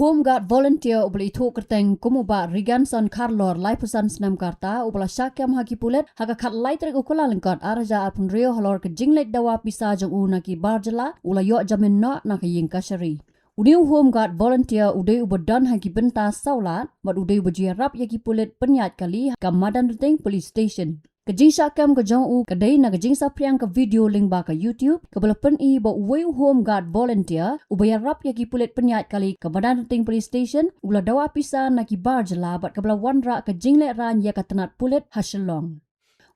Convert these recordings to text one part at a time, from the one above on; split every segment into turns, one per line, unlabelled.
home guard volunteer ubla itu kerteng kumuba Riganson Halor lai pusan senam karta ubla syakam haki pulet haka khat lai trek ukula lengkot araja apun rio Halor ke Jingdawa Pisa jong naki Jylla ula yo Jamin no naki yingkashari. Udiu home guard volunteer udai ubadan haki benta saulat bat udai ubajiarap yaki pulet penyat kali ka madan ruteng police station. Kajing syakam ke jong kadai na kajing sapriang ke video link ba ke YouTube kebelapen I ba uweu home guard volunteer ubayarap yaki pulet penyat kali ke badan ruteng police station ula dawa Pisa naki Jylla bat kebela wanra ke jingle ran ya katenat pulet Shillong.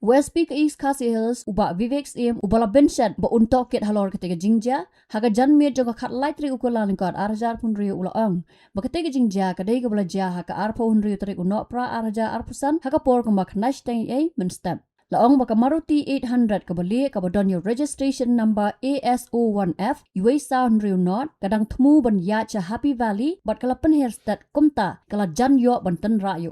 WSP ke East Khasi Hills uba Vivek im ubala benchat ba untuk ket Halor ketika jingja haga janmir jong khat lightri ukula lengkot arjar pun rio ula ong ba ketika jingja kadai ke belaja haga arpo hun rio tarik unok pra arja arpusan haga por ke mak nash teng men step la ong ba Maruti 800 ke beli ke badon your registration number ASO1F UA sound rio not kadang temu ban ya cha Happy Valley bat kala pen herstat kumta kala jan yo banten ra yo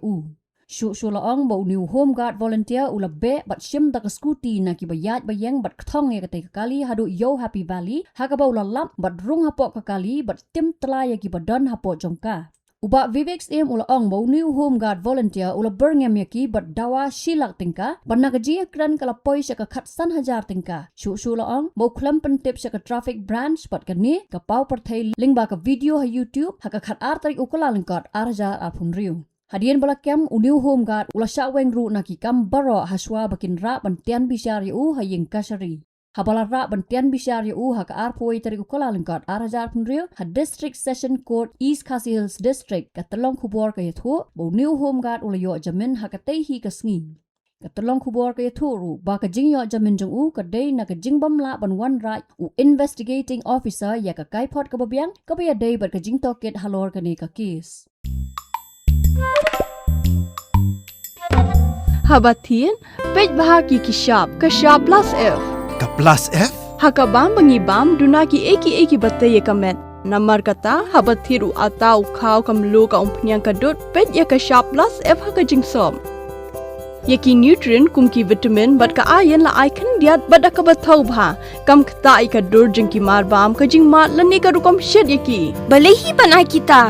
Shu laong ba new home guard volunteer ula be bat shim da skuti na ki bayat bayang bat kthong ya kate kali hadu yo Happy Valley haga ba ula lap bat rung hapok kali bat tim tla ya ki badan hapok jongka uba Vivek im ula ong ba new home guard volunteer ula berngam ya ki bat dawa shilak tingka banna gaji kran kala poi sya ka khatsan hajar tingka shu laong ba khlam pen tip sya ka traffic branch bat kani ka pau perthai link ba ka video ha YouTube ha ka khat ar tarik ukula lengkot arja apun riu Hadian balakem uniu home guard ula syaweng ru naki kam baro haswa bakin ra bantian bisyari haying kasari. Habala ra bantian bisyari ha ka arpoi tari ukala lengkot arajar punrio ha district session court East Khasi Hills district katalong kubor ka yathu bo uniu home guard ula yo Jamin ha ka hi kasngi. Katalong kubor ka yathu ru ba ka jing yo Jamin jong kadai na ka jing bam la ban wan right investigating officer ya ka kaipot ka babyang ka ba day bat ka jing toket Halor ka ni ka case.
Habatin, pej bahagi ki shop plus F.
Ka plus F?
Hakabam bangibam dunaki eki batte ye kamet. Namar kata habathiru atau khau kamlu ka umpnyang kadut pej ya ka shop plus F haka jingsom. Yaki nutrient kumki vitamin bat ka iron la icon diat bat ka bathau bha kam khta I ka dur jingki marbam ka jing mat lani ka rukom shed yaki.
Balehi banai kita.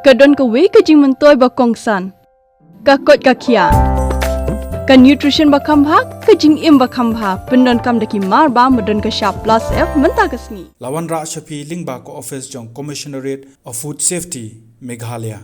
Kadon ka we ka jing mentoy ba kongsan. Ka kot ka kia. Ka nutrition ba khambha ka jing im ba khambha pendon kam daki mar ba madon ka sharp plus F menta kasni
Lawan ra shapi ling ba ko office jong commissionerate of food safety Meghalaya